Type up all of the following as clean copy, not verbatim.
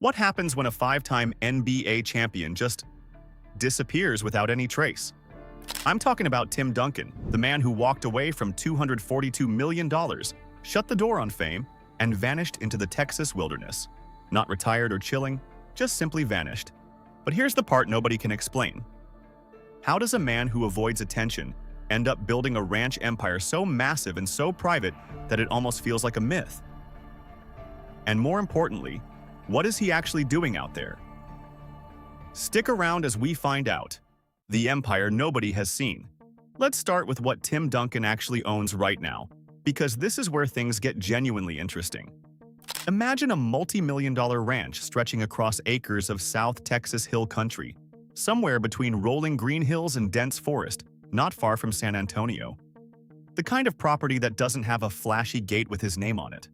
What happens when a five-time NBA champion just disappears without any trace? I'm talking about Tim Duncan, the man who walked away from $242 million, shut the door on fame, and vanished into the Texas wilderness. Not retired or chilling, just simply vanished. But here's the part nobody can explain. How does a man who avoids attention end up building a ranch empire so massive and so private that it almost feels like a myth? And more importantly, what is he actually doing out there? Stick around as we find out. The empire nobody has seen. Let's start with what Tim Duncan actually owns right now, because this is where things get genuinely interesting. Imagine a multi-million-dollar ranch stretching across acres of South Texas hill country, somewhere between rolling green hills and dense forest, not far from San Antonio. The kind of property that doesn't have a flashy gate with his name on it.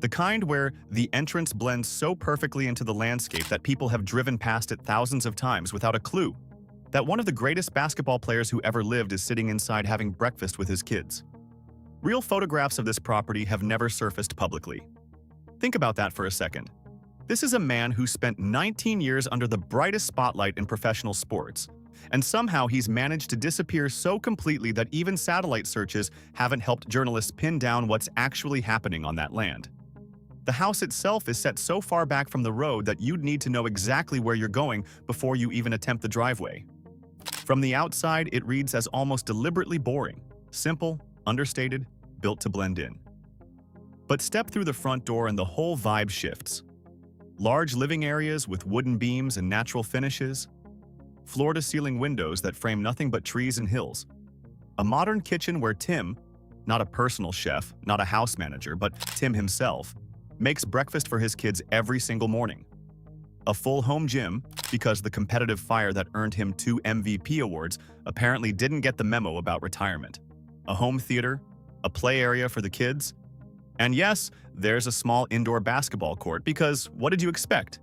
The kind where the entrance blends so perfectly into the landscape that people have driven past it thousands of times without a clue that one of the greatest basketball players who ever lived is sitting inside having breakfast with his kids. Real photographs of this property have never surfaced publicly. Think about that for a second. This is a man who spent 19 years under the brightest spotlight in professional sports, and somehow he's managed to disappear so completely that even satellite searches haven't helped journalists pin down what's actually happening on that land. The house itself is set so far back from the road that you'd need to know exactly where you're going before you even attempt the driveway. From the outside, it reads as almost deliberately boring, simple, understated, built to blend in. But step through the front door and the whole vibe shifts. Large living areas with wooden beams and natural finishes, floor-to-ceiling windows that frame nothing but trees and hills. A modern kitchen where Tim, not a personal chef, not a house manager, but Tim himself, makes breakfast for his kids every single morning. A full home gym, because the competitive fire that earned him 2 MVP awards apparently didn't get the memo about retirement. A home theater, a play area for the kids, and yes, there's a small indoor basketball court because what did you expect?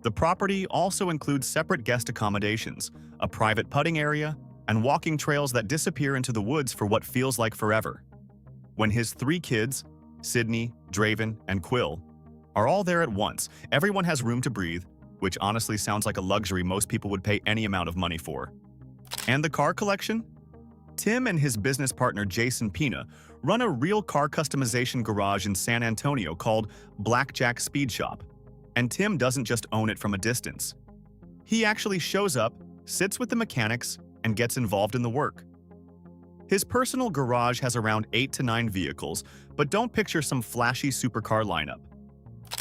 The property also includes separate guest accommodations, a private putting area, and walking trails that disappear into the woods for what feels like forever. When his 3 kids, Sydney, Draven, and Quill, are all there at once, everyone has room to breathe, which honestly sounds like a luxury most people would pay any amount of money for. And the car collection? Tim and his business partner Jason Pina run a real car customization garage in San Antonio called Blackjack Speed Shop. And Tim doesn't just own it from a distance. He actually shows up, sits with the mechanics, and gets involved in the work. His personal garage has around 8 to 9 vehicles, but don't picture some flashy supercar lineup.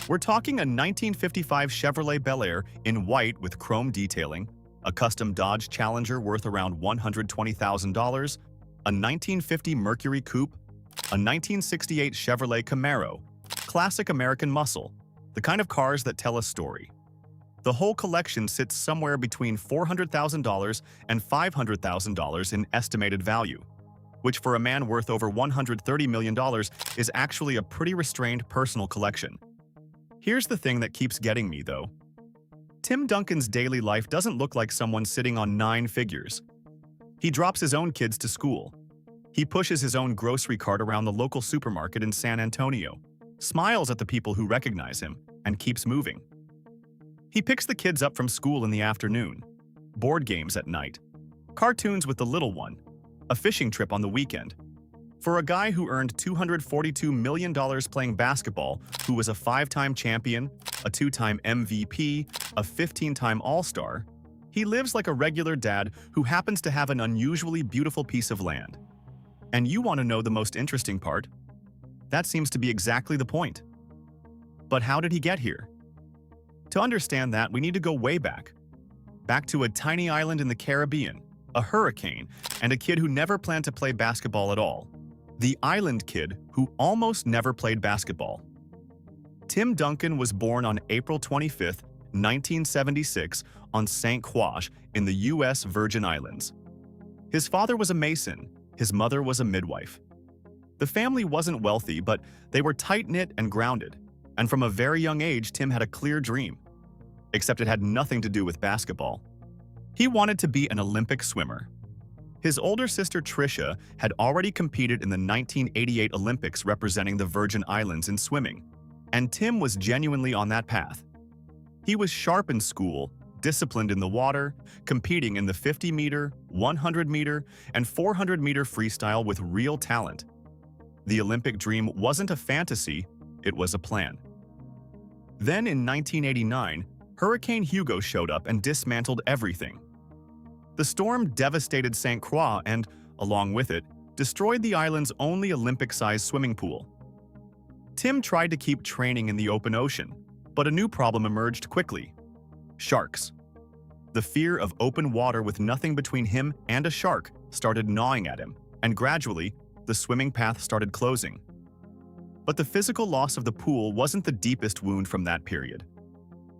We're talking a 1955 Chevrolet Bel Air in white with chrome detailing, a custom Dodge Challenger worth around $120,000, a 1950 Mercury Coupe, a 1968 Chevrolet Camaro, classic American muscle, the kind of cars that tell a story. The whole collection sits somewhere between $400,000 and $500,000 in estimated value, which for a man worth over $130 million is actually a pretty restrained personal collection. Here's the thing that keeps getting me, though. Tim Duncan's daily life doesn't look like someone sitting on 9 figures. He drops his own kids to school. He pushes his own grocery cart around the local supermarket in San Antonio, smiles at the people who recognize him, and keeps moving. He picks the kids up from school in the afternoon, board games at night, cartoons with the little one, a fishing trip on the weekend. For a guy who earned $242 million playing basketball, who was a 5-time champion, a 2-time MVP, a 15-time All-Star, he lives like a regular dad who happens to have an unusually beautiful piece of land. And you want to know the most interesting part? That seems to be exactly the point. But how did he get here? To understand that, we need to go way back. Back to a tiny island in the Caribbean, a hurricane, and a kid who never planned to play basketball at all. The island kid who almost never played basketball. Tim Duncan was born on April 25, 1976, on St. Croix in the U.S. Virgin Islands. His father was a mason, his mother was a midwife. The family wasn't wealthy, but they were tight-knit and grounded, and from a very young age, Tim had a clear dream. Except it had nothing to do with basketball. He wanted to be an Olympic swimmer. His older sister Tricia had already competed in the 1988 Olympics representing the Virgin Islands in swimming, and Tim was genuinely on that path. He was sharp in school, disciplined in the water, competing in the 50-meter, 100-meter, and 400-meter freestyle with real talent. The Olympic dream wasn't a fantasy, it was a plan. Then in 1989, Hurricane Hugo showed up and dismantled everything. The storm devastated St. Croix and, along with it, destroyed the island's only Olympic-sized swimming pool. Tim tried to keep training in the open ocean, but a new problem emerged quickly: sharks. The fear of open water with nothing between him and a shark started gnawing at him, and gradually, the swimming path started closing. But the physical loss of the pool wasn't the deepest wound from that period.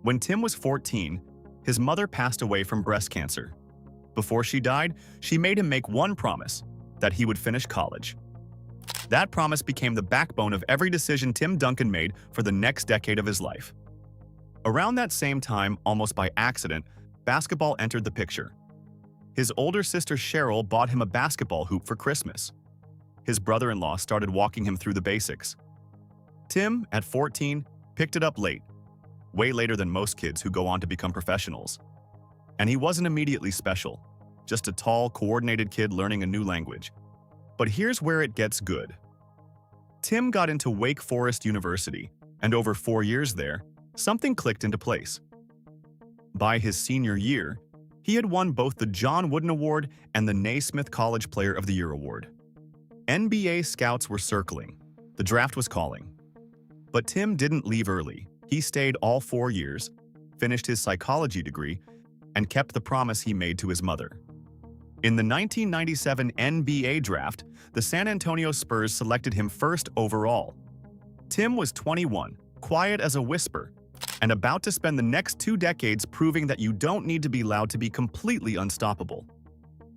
When Tim was 14, his mother passed away from breast cancer. Before she died, she made him make one promise: that he would finish college. That promise became the backbone of every decision Tim Duncan made for the next decade of his life. Around that same time, almost by accident, basketball entered the picture. His older sister Cheryl bought him a basketball hoop for Christmas. His brother-in-law started walking him through the basics. Tim, at 14, picked it up late, way later than most kids who go on to become professionals. And he wasn't immediately special, just a tall, coordinated kid learning a new language. But here's where it gets good. Tim got into Wake Forest University, and over 4 years there, something clicked into place. By his senior year, he had won both the John Wooden Award and the Naismith College Player of the Year Award. NBA scouts were circling. The draft was calling. But Tim didn't leave early. He stayed all 4 years, finished his psychology degree, and kept the promise he made to his mother. In the 1997 NBA draft, the San Antonio Spurs selected him first overall. Tim was 21, quiet as a whisper, and about to spend the next 2 decades proving that you don't need to be loud to be completely unstoppable.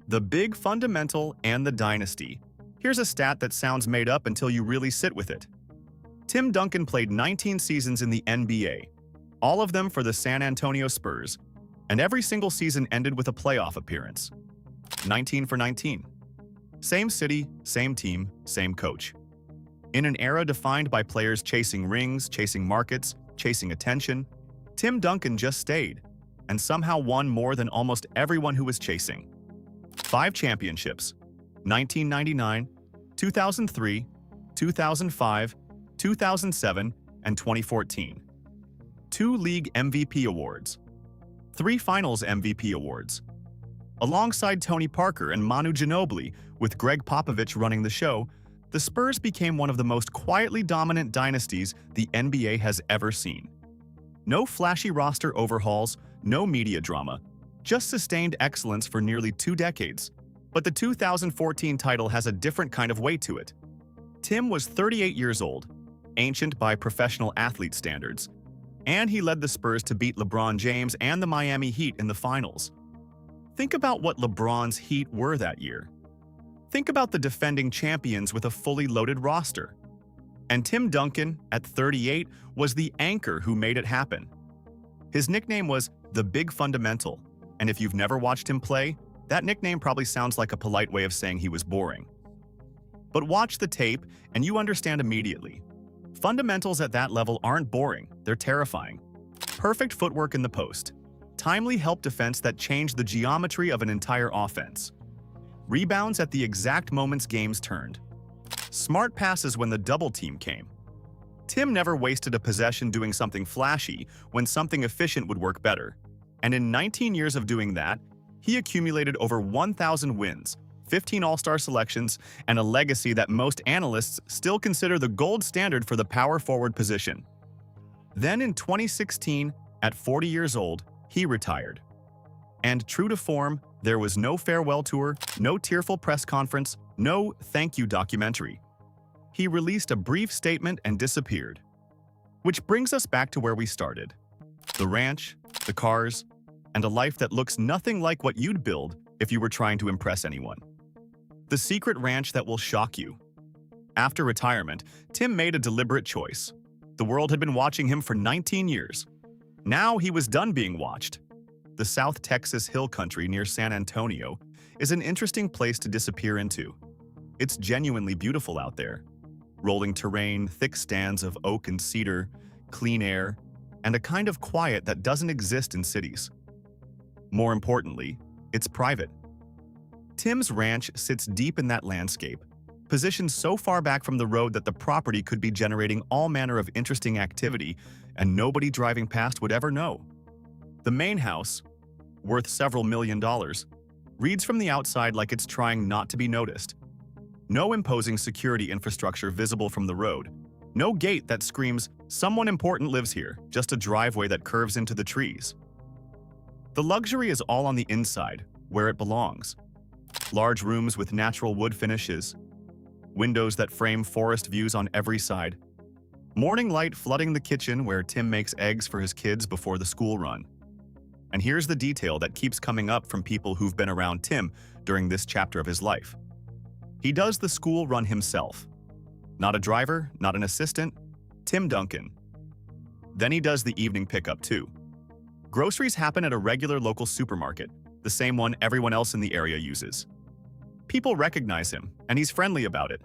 The big fundamental and the dynasty. Here's a stat that sounds made up until you really sit with it. Tim Duncan played 19 seasons in the NBA, all of them for the San Antonio Spurs, and every single season ended with a playoff appearance. 19 for 19. Same city, same team, same coach. In an era defined by players chasing rings, chasing markets, chasing attention, Tim Duncan just stayed, and somehow won more than almost everyone who was chasing. 5 championships: 1999, 2003, 2005, 2007, and 2014. 2 league MVP awards. 3 finals MVP awards. Alongside Tony Parker and Manu Ginobili, with Greg Popovich running the show, the Spurs became one of the most quietly dominant dynasties the NBA has ever seen. No flashy roster overhauls, no media drama, just sustained excellence for nearly 2 decades. But the 2014 title has a different kind of weight to it. Tim was 38 years old, ancient by professional athlete standards, and he led the Spurs to beat LeBron James and the Miami Heat in the finals. Think about what LeBron's Heat were that year. Think about the defending champions with a fully loaded roster. And Tim Duncan, at 38, was the anchor who made it happen. His nickname was the Big Fundamental, and if you've never watched him play, that nickname probably sounds like a polite way of saying he was boring. But watch the tape and you understand immediately. Fundamentals at that level aren't boring, they're terrifying. Perfect footwork in the post. Timely help defense that changed the geometry of an entire offense. Rebounds at the exact moments games turned. Smart passes when the double team came. Tim never wasted a possession doing something flashy when something efficient would work better. And in 19 years of doing that, he accumulated over 1,000 wins, 15 All-Star selections, and a legacy that most analysts still consider the gold standard for the power forward position. Then in 2016, at 40 years old, he retired. And true to form, there was no farewell tour, no tearful press conference, no thank you documentary. He released a brief statement and disappeared. Which brings us back to where we started. The ranch, the cars, and a life that looks nothing like what you'd build if you were trying to impress anyone. The secret ranch that will shock you. After retirement, Tim made a deliberate choice. The world had been watching him for 19 years. Now he was done being watched. The South Texas hill country near San Antonio is an interesting place to disappear into. It's genuinely beautiful out there. Rolling terrain, thick stands of oak and cedar, clean air, and a kind of quiet that doesn't exist in cities. More importantly, it's private. Tim's ranch sits deep in that landscape, positioned so far back from the road that the property could be generating all manner of interesting activity and nobody driving past would ever know. The main house, worth several $1,000,000, reads from the outside like it's trying not to be noticed. No imposing security infrastructure visible from the road. No gate that screams, "Someone important lives here," just a driveway that curves into the trees. The luxury is all on the inside, where it belongs. Large rooms with natural wood finishes, windows that frame forest views on every side, morning light flooding the kitchen where Tim makes eggs for his kids before the school run. And here's the detail that keeps coming up from people who've been around Tim during this chapter of his life. He does the school run himself. Not a driver, not an assistant, Tim Duncan. Then he does the evening pickup too. Groceries happen at a regular local supermarket, the same one everyone else in the area uses. People recognize him, and he's friendly about it.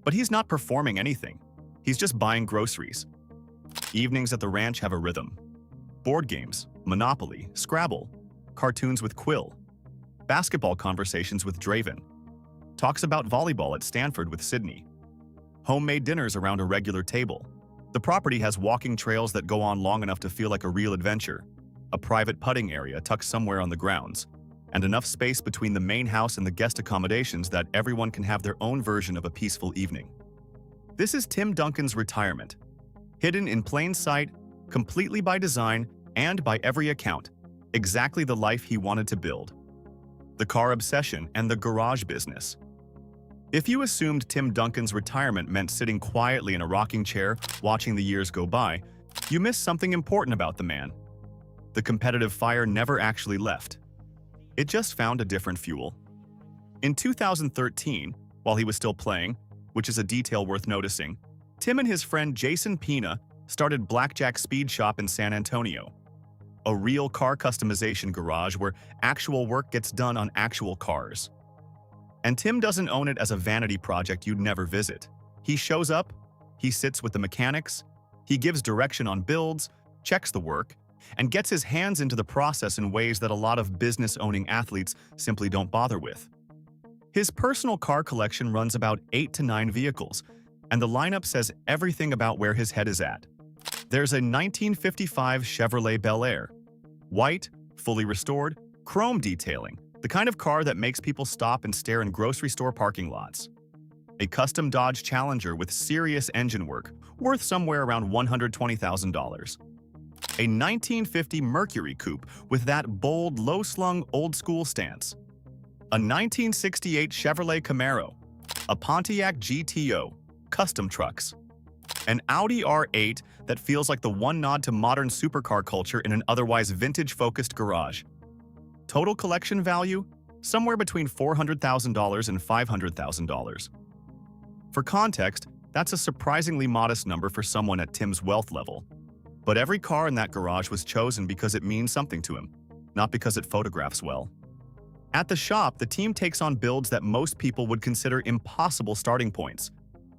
But he's not performing anything. He's just buying groceries. Evenings at the ranch have a rhythm. Board games, Monopoly, Scrabble, cartoons with Quill, basketball conversations with Draven, talks about volleyball at Stanford with Sydney, homemade dinners around a regular table. The property has walking trails that go on long enough to feel like a real adventure, a private putting area tucked somewhere on the grounds, and enough space between the main house and the guest accommodations that everyone can have their own version of a peaceful evening. This is Tim Duncan's retirement, hidden in plain sight, completely by design, and by every account, exactly the life he wanted to build. The car obsession and the garage business. If you assumed Tim Duncan's retirement meant sitting quietly in a rocking chair watching the years go by, you missed something important about the man. The competitive fire never actually left. It just found a different fuel. In 2013, while he was still playing, which is a detail worth noticing, Tim and his friend Jason Pina started Blackjack Speed Shop in San Antonio, a real car customization garage where actual work gets done on actual cars. And Tim doesn't own it as a vanity project you'd never visit. He shows up, he sits with the mechanics, he gives direction on builds, checks the work, and gets his hands into the process in ways that a lot of business-owning athletes simply don't bother with. His personal car collection runs about 8 to 9 vehicles, and the lineup says everything about where his head is at. There's a 1955 Chevrolet Bel Air, white, fully restored, chrome detailing, the kind of car that makes people stop and stare in grocery store parking lots. A custom Dodge Challenger with serious engine work, worth somewhere around $120,000. A 1950 Mercury Coupe with that bold, low-slung, old-school stance. A 1968 Chevrolet Camaro. A Pontiac GTO, custom trucks. An Audi R8 that feels like the one nod to modern supercar culture in an otherwise vintage-focused garage. Total collection value? Somewhere between $400,000 and $500,000. For context, that's a surprisingly modest number for someone at Tim's wealth level. But every car in that garage was chosen because it means something to him, not because it photographs well. At the shop, the team takes on builds that most people would consider impossible starting points,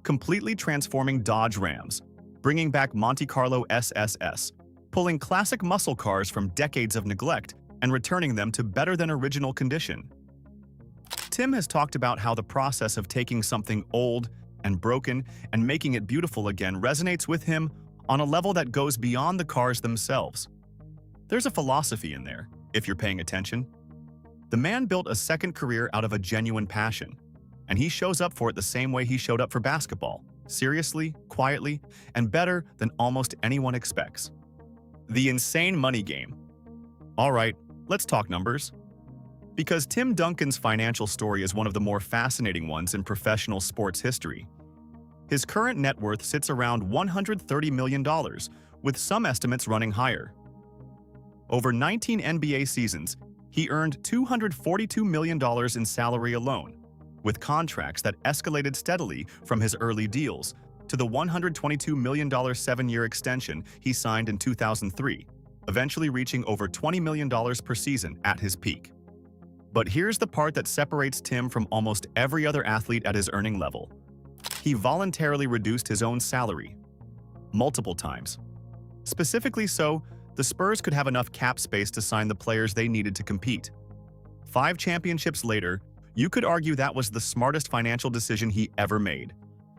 completely transforming Dodge Rams, bringing back Monte Carlo SSS, pulling classic muscle cars from decades of neglect and returning them to better than original condition. Tim has talked about how the process of taking something old and broken and making it beautiful again resonates with him on a level that goes beyond the cars themselves. There's a philosophy in there, if you're paying attention. The man built a second career out of a genuine passion, and he shows up for it the same way he showed up for basketball, seriously, quietly, and better than almost anyone expects. The insane money game. All right, let's talk numbers. Because Tim Duncan's financial story is one of the more fascinating ones in professional sports history. His current net worth sits around $130 million, with some estimates running higher. Over 19 NBA seasons, he earned $242 million in salary alone, with contracts that escalated steadily from his early deals to the $122 million 7-year extension he signed in 2003, eventually reaching over $20 million per season at his peak. But here's the part that separates Tim from almost every other athlete at his earning level. He voluntarily reduced his own salary multiple times. Specifically so, the Spurs could have enough cap space to sign the players they needed to compete. 5 championships later, you could argue that was the smartest financial decision he ever made.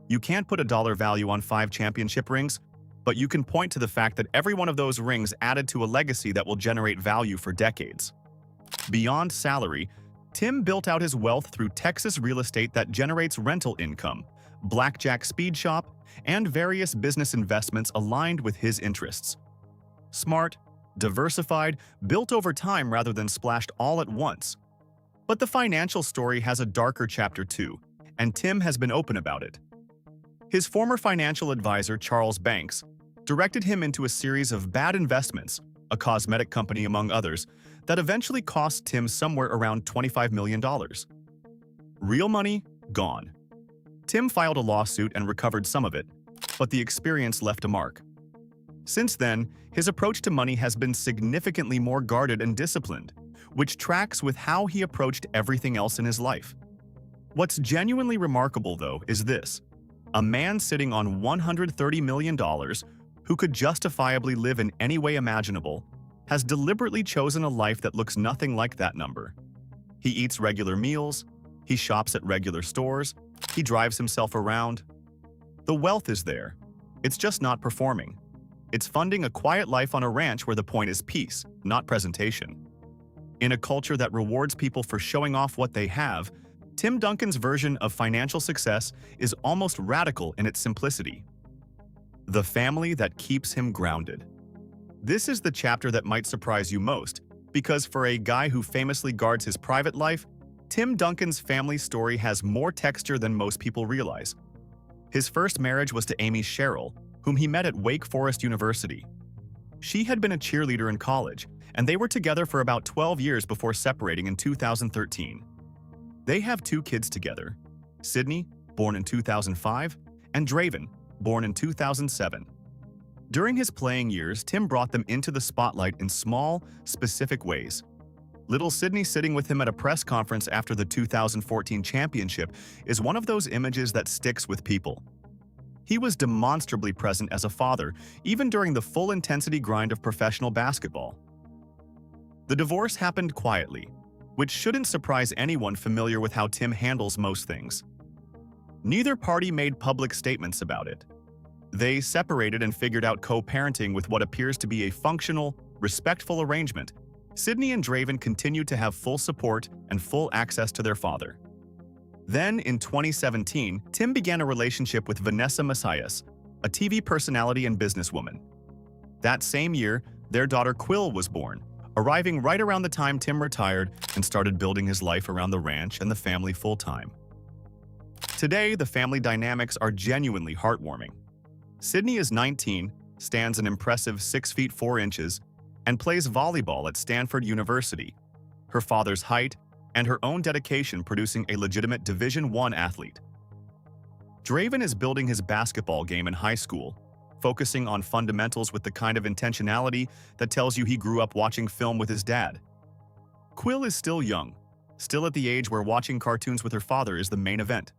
You can't put a dollar value on 5 championship rings, but you can point to the fact that every one of those rings added to a legacy that will generate value for decades. Beyond salary, Tim built out his wealth through Texas real estate that generates rental income, blackjack speed shop, and various business investments aligned with his interests. Smart, diversified, built over time rather than splashed all at once. But the financial story has a darker chapter too, and Tim has been open about it. His former financial advisor, Charles Banks, directed him into a series of bad investments, a cosmetic company among others, that eventually cost Tim somewhere around $25 million. Real money, gone. Tim filed a lawsuit and recovered some of it, but the experience left a mark. Since then, his approach to money has been significantly more guarded and disciplined, which tracks with how he approached everything else in his life. What's genuinely remarkable, though, is this. A man sitting on $130 million, who could justifiably live in any way imaginable, has deliberately chosen a life that looks nothing like that number. He eats regular meals, he shops at regular stores, he drives himself around. The wealth is there. It's just not performing. It's funding a quiet life on a ranch where the point is peace, not presentation. In a culture that rewards people for showing off what they have, Tim Duncan's version of financial success is almost radical in its simplicity. The family that keeps him grounded. This is the chapter that might surprise you most, because for a guy who famously guards his private life, Tim Duncan's family story has more texture than most people realize. His first marriage was to Amy Sherrill, whom he met at Wake Forest University. She had been a cheerleader in college, and they were together for about 12 years before separating in 2013. They have 2 kids together, Sydney, born in 2005, and Draven, born in 2007. During his playing years, Tim brought them into the spotlight in small, specific ways. Little Sydney sitting with him at a press conference after the 2014 championship is one of those images that sticks with people. He was demonstrably present as a father, even during the full-intensity grind of professional basketball. The divorce happened quietly, which shouldn't surprise anyone familiar with how Tim handles most things. Neither party made public statements about it. They separated and figured out co-parenting with what appears to be a functional, respectful arrangement. Sydney and Draven continued to have full support and full access to their father. Then, in 2017, Tim began a relationship with Vanessa Messias, a TV personality and businesswoman. That same year, their daughter Quill was born, arriving right around the time Tim retired and started building his life around the ranch and the family full-time. Today, the family dynamics are genuinely heartwarming. Sydney is 19, stands an impressive 6 feet 4 inches, and plays volleyball at Stanford University. Her father's height and her own dedication producing a legitimate Division I athlete. Draven is building his basketball game in high school, focusing on fundamentals with the kind of intentionality that tells you he grew up watching film with his dad. Quill is still young, still at the age where watching cartoons with her father is the main event.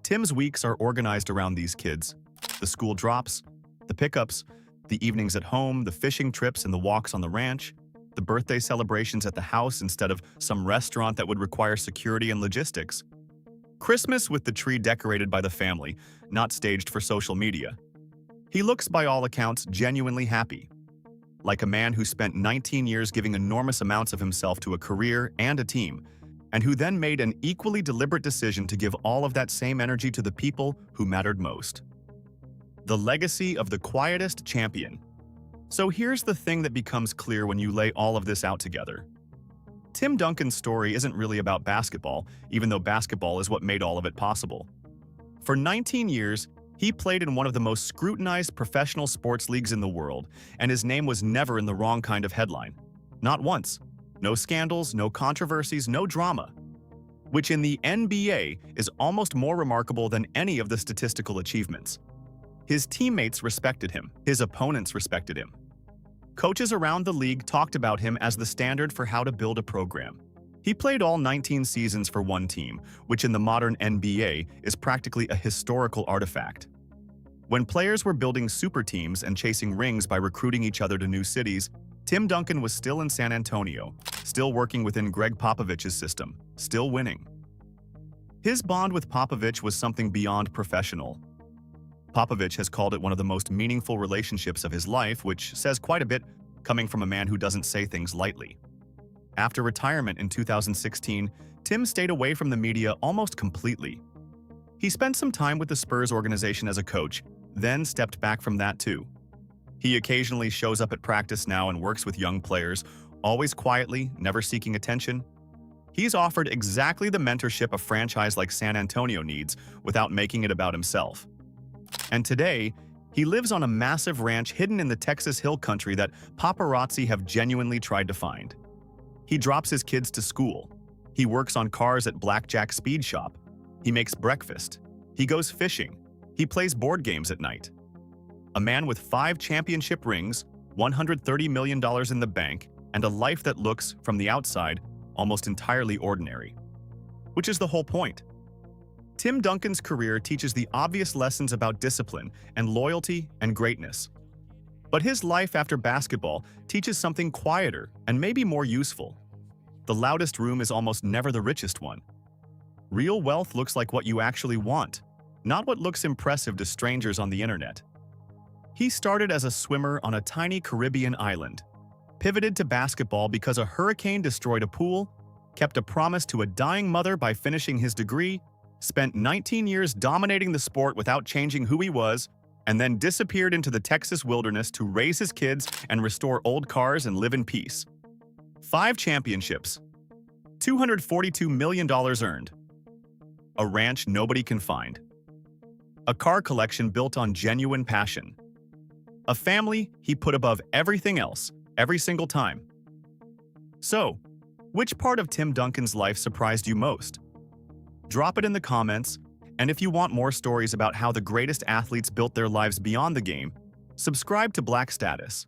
Tim's weeks are organized around these kids. The school drops, the pickups, the evenings at home, the fishing trips and the walks on the ranch, the birthday celebrations at the house instead of some restaurant that would require security and logistics. Christmas with the tree decorated by the family, not staged for social media. He looks, by all accounts, genuinely happy. Like a man who spent 19 years giving enormous amounts of himself to a career and a team, and who then made an equally deliberate decision to give all of that same energy to the people who mattered most. The legacy of the quietest champion. So here's the thing that becomes clear when you lay all of this out together. Tim Duncan's story isn't really about basketball, even though basketball is what made all of it possible. For 19 years, he played in one of the most scrutinized professional sports leagues in the world, and his name was never in the wrong kind of headline. Not once. No scandals, no controversies, no drama. Which in the NBA is almost more remarkable than any of the statistical achievements. His teammates respected him. His opponents respected him. Coaches around the league talked about him as the standard for how to build a program. He played all 19 seasons for one team, which in the modern NBA is practically a historical artifact. When players were building super teams and chasing rings by recruiting each other to new cities, Tim Duncan was still in San Antonio, still working within Greg Popovich's system, still winning. His bond with Popovich was something beyond professional. Popovich has called it one of the most meaningful relationships of his life, which says quite a bit coming from a man who doesn't say things lightly. After retirement in 2016, Tim stayed away from the media almost completely. He spent some time with the Spurs organization as a coach, then stepped back from that too. He occasionally shows up at practice now and works with young players, always quietly, never seeking attention. He's offered exactly the mentorship a franchise like San Antonio needs without making it about himself. And today, he lives on a massive ranch hidden in the Texas Hill Country that paparazzi have genuinely tried to find. He drops his kids to school. He works on cars at Blackjack Speed Shop. He makes breakfast. He goes fishing. He plays board games at night. A man with 5 championship rings, $130 million in the bank, and a life that looks, from the outside, almost entirely ordinary. Which is the whole point. Tim Duncan's career teaches the obvious lessons about discipline and loyalty and greatness. But his life after basketball teaches something quieter and maybe more useful. The loudest room is almost never the richest one. Real wealth looks like what you actually want, not what looks impressive to strangers on the internet. He started as a swimmer on a tiny Caribbean island, pivoted to basketball because a hurricane destroyed a pool, kept a promise to a dying mother by finishing his degree, spent 19 years dominating the sport without changing who he was, and then disappeared into the Texas wilderness to raise his kids and restore old cars and live in peace. 5 championships, $242 million earned, a ranch nobody can find, a car collection built on genuine passion, a family he put above everything else, every single time. So, which part of Tim Duncan's life surprised you most? Drop it in the comments, and if you want more stories about how the greatest athletes built their lives beyond the game, subscribe to Black Status.